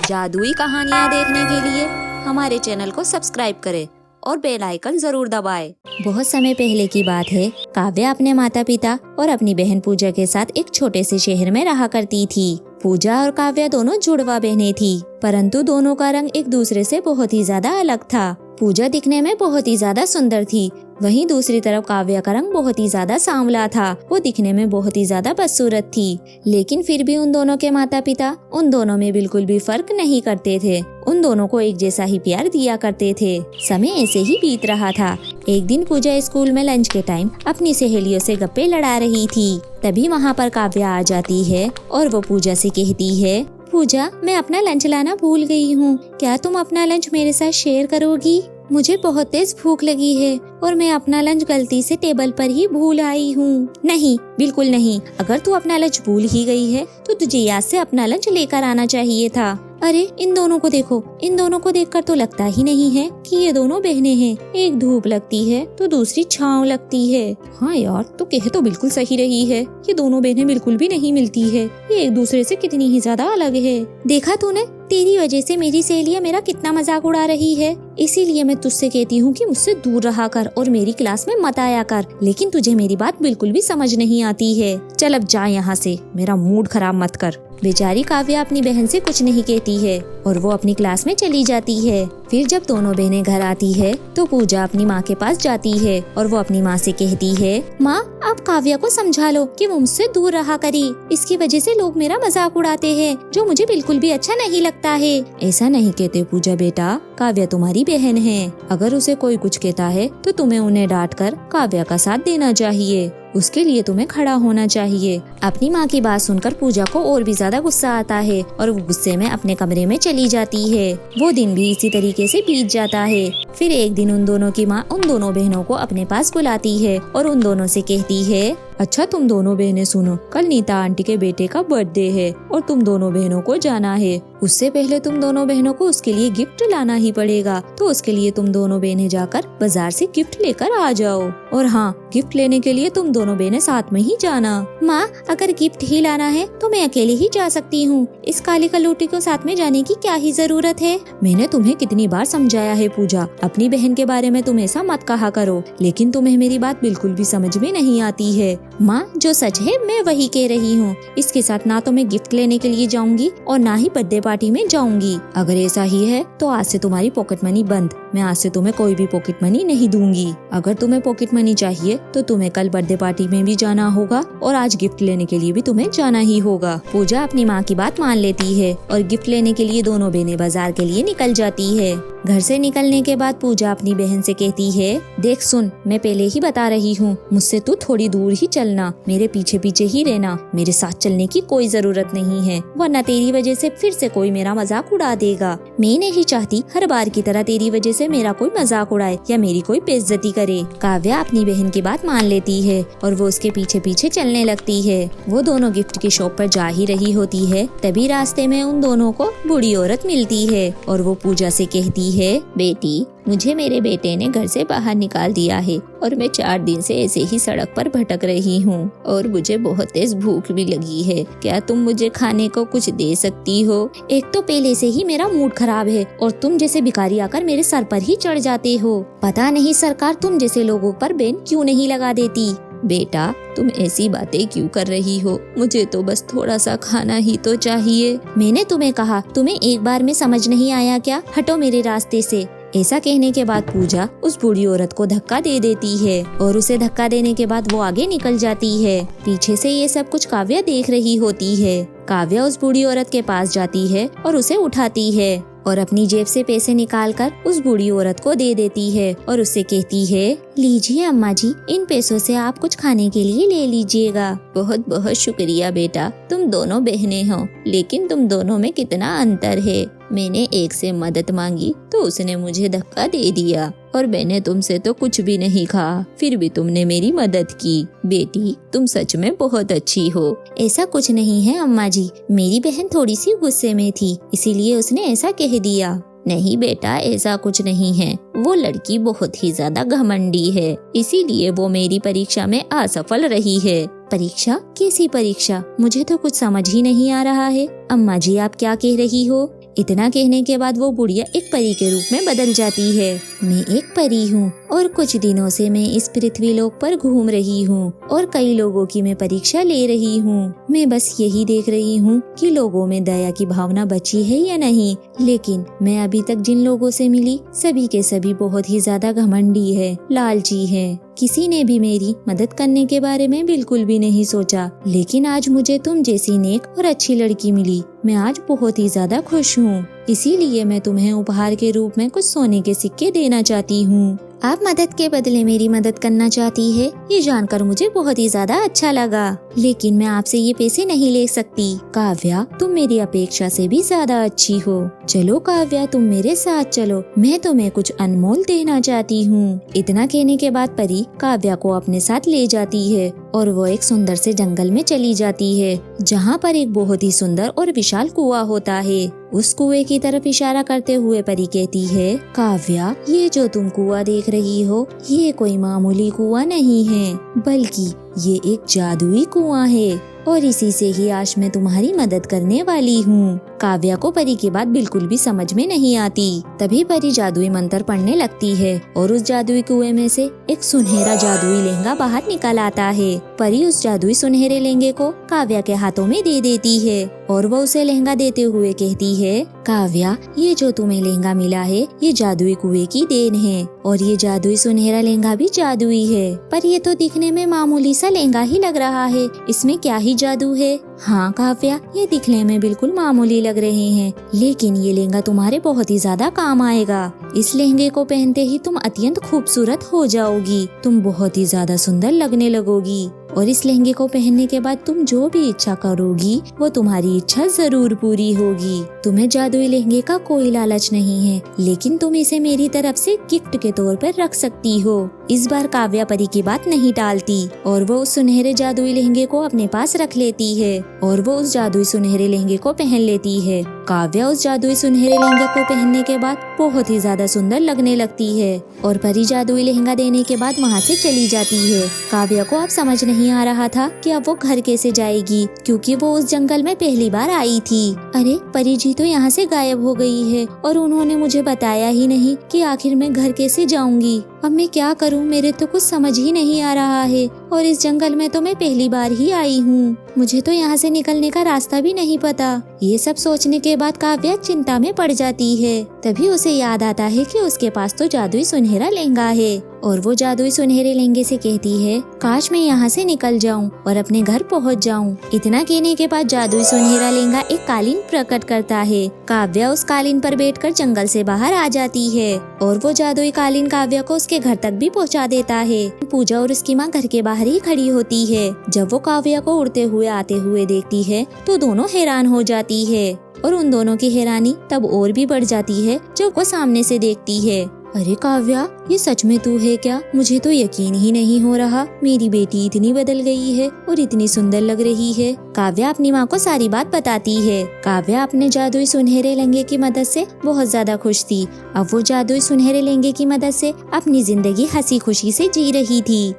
जादुई कहानियाँ देखने के लिए हमारे चैनल को सब्सक्राइब करें और बेल आइकन जरूर दबाएं। बहुत समय पहले की बात है। काव्या अपने माता पिता और अपनी बहन पूजा के साथ एक छोटे से शहर में रहा करती थी। पूजा और काव्या दोनों जुड़वा बहनें थी, परंतु दोनों का रंग एक दूसरे से बहुत ही ज्यादा अलग था। पूजा दिखने में बहुत ही ज्यादा सुंदर थी, वहीं दूसरी तरफ काव्या का रंग बहुत ही ज्यादा सांवला था। वो दिखने में बहुत ही ज्यादा बदसूरत थी, लेकिन फिर भी उन दोनों के माता पिता उन दोनों में बिल्कुल भी फर्क नहीं करते थे। उन दोनों को एक जैसा ही प्यार दिया करते थे। समय ऐसे ही बीत रहा था। एक दिन पूजा स्कूल में लंच के टाइम अपनी सहेलियों से गप्पे लड़ा रही थी। तभी वहाँ पर काव्या आ जाती है और वो पूजा से कहती है, पूजा, मैं अपना लंच लाना भूल गई हूँ। क्या तुम अपना लंच मेरे साथ शेयर करोगी? मुझे बहुत तेज भूख लगी है और मैं अपना लंच गलती से टेबल पर ही भूल आई हूँ। नहीं, बिल्कुल नहीं। अगर तू अपना लंच भूल ही गई है तो तुझे याद से अपना लंच लेकर आना चाहिए था। अरे इन दोनों को देखो, इन दोनों को देखकर तो लगता ही नहीं है कि ये दोनों बहनें हैं। एक धूप लगती है तो दूसरी छांव लगती है। हाँ यार, तो कह तो बिल्कुल सही रही है। ये दोनों बहनें बिल्कुल भी नहीं मिलती है। ये एक दूसरे से कितनी ही ज्यादा अलग है। देखा तूने, तेरी वजह से मेरी सहेलियां मेरा कितना मजाक उड़ा रही है। इसीलिए मैं तुझसे कहती हूँ कि मुझसे दूर रहा कर और मेरी क्लास में मत आया कर, लेकिन तुझे मेरी बात बिल्कुल भी समझ नहीं आती है। चल अब जा यहाँ से, मेरा मूड खराब मत कर। बेचारी काव्या अपनी बहन से कुछ नहीं कहती है और वो अपनी क्लास में चली जाती है। फिर जब दोनों बहनें घर आती है तो पूजा अपनी माँ के पास जाती है और वो अपनी माँ से कहती है, माँ, आप काव्या को समझा लो कि वो मुझसे दूर रहा करे। इसकी वजह से लोग मेरा मजाक उड़ाते हैं, जो मुझे बिल्कुल भी अच्छा नहीं लगता है। ऐसा नहीं कहते पूजा बेटा, काव्या तुम्हारी बहन है। अगर उसे कोई कुछ कहता है तो तुम्हें उन्हें डांट कर काव्या का साथ देना चाहिए। उसके लिए तुम्हें खड़ा होना चाहिए। अपनी माँ की बात सुनकर पूजा को और भी ज्यादा गुस्सा आता है और वो गुस्से में अपने कमरे में चली जाती है। वो दिन भी इसी तरीके से बीत जाता है। फिर एक दिन उन दोनों की माँ उन दोनों बहनों को अपने पास बुलाती है और उन दोनों से कहती है, अच्छा तुम दोनों बहनें सुनो, कल नीता आंटी के बेटे का बर्थडे है और तुम दोनों बहनों को जाना है। उससे पहले तुम दोनों बहनों को उसके लिए गिफ्ट लाना ही पड़ेगा, तो उसके लिए तुम दोनों बहनें जाकर बाजार से गिफ्ट लेकर आ जाओ। और हाँ, गिफ्ट लेने के लिए तुम दोनों बहनें साथ में ही जाना। माँ, अगर गिफ्ट ही लाना है तो मैं अकेले ही जा सकती हूँ। इस काली कलौटी को साथ में जाने की क्या ही जरूरत है? मैंने तुम्हें कितनी बार समझाया है पूजा, अपनी बहन के बारे में तुम ऐसा मत कहा करो, लेकिन तुम्हें मेरी बात बिल्कुल भी समझ में नहीं आती है। माँ, जो सच है मैं वही कह रही हूँ। इसके साथ ना तो मैं गिफ्ट लेने के लिए जाऊंगी और ना ही बर्थडे पार्टी में जाऊंगी। अगर ऐसा ही है तो आज से तुम्हारी पॉकेट मनी बंद। मैं आज से तुम्हें कोई भी पॉकेट मनी नहीं दूंगी। अगर तुम्हें पॉकेट मनी चाहिए तो तुम्हें कल बर्थडे पार्टी में भी जाना होगा और आज गिफ्ट लेने के लिए भी तुम्हें जाना ही होगा। पूजा अपनी माँ की बात मान लेती है और गिफ्ट लेने के लिए दोनों बहनें बाजार के लिए निकल जाती है। घर से निकलने के बाद पूजा अपनी बहन से कहती है, देख सुन, मैं पहले ही बता रही हूँ, मुझसे तू थोड़ी दूर ही चलना, मेरे पीछे पीछे ही रहना। मेरे साथ चलने की कोई जरूरत नहीं है, वरना तेरी वजह से फिर से कोई मेरा मजाक उड़ा देगा। मैं नहीं चाहती हर बार की तरह तेरी वजह से मेरा कोई मजाक उड़ाए या मेरी कोई बेइज्जती करे। काव्या अपनी बहन की बात मान लेती है और वो उसके पीछे पीछे चलने लगती है। वो दोनों गिफ्ट की शॉप पर जा ही रही होती है, तभी रास्ते में उन दोनों को बूढ़ी औरत मिलती है और वो पूजा से कहती है, बेटी, मुझे मेरे बेटे ने घर से बाहर निकाल दिया है और मैं 4 दिन से ऐसे ही सड़क पर भटक रही हूँ और मुझे बहुत तेज भूख भी लगी है। क्या तुम मुझे खाने को कुछ दे सकती हो? एक तो पहले से ही मेरा मूड खराब है और तुम जैसे भिखारी आकर मेरे सर पर ही चढ़ जाते हो। पता नहीं सरकार तुम जैसे लोगों पर बैन क्यों नहीं लगा देती। बेटा, तुम ऐसी बातें क्यों कर रही हो? मुझे तो बस थोड़ा सा खाना ही तो चाहिए। मैंने तुम्हें कहा, तुम्हें एक बार में समझ नहीं आया क्या? हटो मेरे रास्ते से। ऐसा कहने के बाद पूजा उस बूढ़ी औरत को धक्का दे देती है और उसे धक्का देने के बाद वो आगे निकल जाती है। पीछे से ये सब कुछ काव्या देख रही होती है। काव्या उस बूढ़ी औरत के पास जाती है और उसे उठाती है और अपनी जेब से पैसे निकालकर उस बूढ़ी औरत को दे देती है और उससे कहती है, लीजिए अम्मा जी, इन पैसों से आप कुछ खाने के लिए ले लीजिएगा। बहुत बहुत शुक्रिया बेटा, तुम दोनों बहनें हो, लेकिन तुम दोनों में कितना अंतर है। मैंने एक से मदद मांगी तो उसने मुझे धक्का दे दिया और मैंने तुमसे तो कुछ भी नहीं कहा, फिर भी तुमने मेरी मदद की। बेटी, तुम सच में बहुत अच्छी हो। ऐसा कुछ नहीं है अम्मा जी, मेरी बहन थोड़ी सी गुस्से में थी, इसीलिए उसने ऐसा कह दिया। नहीं बेटा, ऐसा कुछ नहीं है। वो लड़की बहुत ही ज्यादा घमंडी है, इसीलिए वो मेरी परीक्षा में असफल रही है। परीक्षा? कैसी परीक्षा? मुझे तो कुछ समझ ही नहीं आ रहा है। अम्मा जी, आप क्या कह रही हो? इतना कहने के बाद वो बुढ़िया एक परी के रूप में बदल जाती है। मैं एक परी हूँ और कुछ दिनों से मैं इस पृथ्वी लोक पर घूम रही हूँ और कई लोगों की मैं परीक्षा ले रही हूँ। मैं बस यही देख रही हूँ कि लोगों में दया की भावना बची है या नहीं। लेकिन मैं अभी तक जिन लोगों से मिली सभी के सभी बहुत ही ज्यादा घमंडी है, लालची है। किसी ने भी मेरी मदद करने के बारे में बिल्कुल भी नहीं सोचा। लेकिन आज मुझे तुम जैसी नेक और अच्छी लड़की मिली। मैं आज बहुत ही ज्यादा खुश हूँ। इसीलिए मैं तुम्हें उपहार के रूप में कुछ सोने के सिक्के देना चाहती हूँ। आप मदद के बदले मेरी मदद करना चाहती है, ये जानकर मुझे बहुत ही ज्यादा अच्छा लगा। लेकिन मैं आपसे ये पैसे नहीं ले सकती। काव्या, तुम मेरी अपेक्षा से भी ज्यादा अच्छी हो। चलो काव्या, तुम मेरे साथ चलो, मैं तुम्हें कुछ अनमोल देना चाहती हूँ। इतना कहने के बाद परी काव्या को अपने साथ ले जाती है और वो एक सुंदर से जंगल में चली जाती है, जहाँ पर एक बहुत ही सुंदर और विशाल कुआं होता है। उस कुएं की तरफ इशारा करते हुए परी कहती है, काव्या, ये जो तुम कुआं देख रही हो, ये कोई मामूली कुआं नहीं है, बल्कि ये एक जादुई कुआं है और इसी से ही आज मैं तुम्हारी मदद करने वाली हूँ। काव्या को परी की बात बिल्कुल भी समझ में नहीं आती। तभी परी जादुई मंत्र पढ़ने लगती है और उस जादुई कुएं में से एक सुनहरा जादुई लहंगा बाहर निकल आता है। परी उस जादुई सुनहरे लहंगे को काव्या के हाथों में दे देती है और वो उसे लहंगा देते हुए कहती है, काव्या, ये जो तुम्हें लहंगा मिला है ये जादुई कुएं की देन है और ये जादुई सुनहरा लहंगा भी जादुई है। पर ये तो दिखने में मामूली सा लहंगा ही लग रहा है, इसमें क्या ही जादू है। हाँ काव्या, ये दिखने में बिल्कुल मामूली लग रहे हैं, लेकिन ये लहंगा तुम्हारे बहुत ही ज्यादा काम आएगा। इस लहंगे को पहनते ही तुम अत्यंत खूबसूरत हो जाओगी, तुम बहुत ही ज्यादा सुंदर लगने लगोगी और इस लहंगे को पहनने के बाद तुम जो भी इच्छा करोगी वो तुम्हारी इच्छा जरूर पूरी होगी। तुम्हें जादुई लहंगे का कोई लालच नहीं है, लेकिन तुम इसे मेरी तरफ से गिफ्ट के तौर पर रख सकती हो। इस बार काव्या परी की बात नहीं टालती और वो उस सुनहरे जादुई लहंगे को अपने पास रख लेती है और वो उस जादुई सुनहरे लहंगे को पहन लेती है। काव्या उस जादुई सुनहरे लहंगे को पहनने के बाद बहुत ही ज्यादा सुंदर लगने लगती है और परी जादुई लहंगा देने के बाद वहाँ से चली जाती है। काव्या को अब समझ नहीं आ रहा था कि अब वो घर कैसे जाएगी, क्योंकि वो उस जंगल में पहली बार आई थी। अरे, परी जी तो यहाँ से गायब हो गई है और उन्होंने मुझे बताया ही नहीं कि आखिर मैं घर कैसे जाऊंगी। अब मैं क्या करूं, मेरे तो कुछ समझ ही नहीं आ रहा है और इस जंगल में तो मैं पहली बार ही आई हूँ। मुझे तो यहाँ से निकलने का रास्ता भी नहीं पता। ये सब सोचने के बाद काव्या चिंता में पड़ जाती है। तभी उसे याद आता है कि उसके पास तो जादुई सुनहरा लहंगा है और वो जादुई सुनहरे लहंगे से कहती है, काश मैं यहाँ से निकल जाऊं और अपने घर पहुँच जाऊं। इतना कहने के बाद जादुई सुनहरा लहंगा एक कालीन प्रकट करता है। काव्या उस कालीन पर बैठकर जंगल से बाहर आ जाती है और वो जादुई कालीन काव्या को उसके घर तक भी पहुँचा देता है। पूजा और उसकी माँ घर के बाहर ही खड़ी होती है। जब वो काव्या को उड़ते हुए आते हुए देखती है तो दोनों हैरान हो जाती है और उन दोनों की हैरानी तब और भी बढ़ जाती है जब वो सामने से देखती है। अरे काव्या, ये सच में तू है क्या? मुझे तो यकीन ही नहीं हो रहा। मेरी बेटी इतनी बदल गई है और इतनी सुंदर लग रही है। काव्या अपनी माँ को सारी बात बताती है। काव्या अपने जादुई सुनहरे लहंगे की मदद से बहुत ज्यादा खुश थी। अब वो जादुई सुनहरे लहंगे की मदद से अपनी जिंदगी हंसी खुशी से जी रही थी।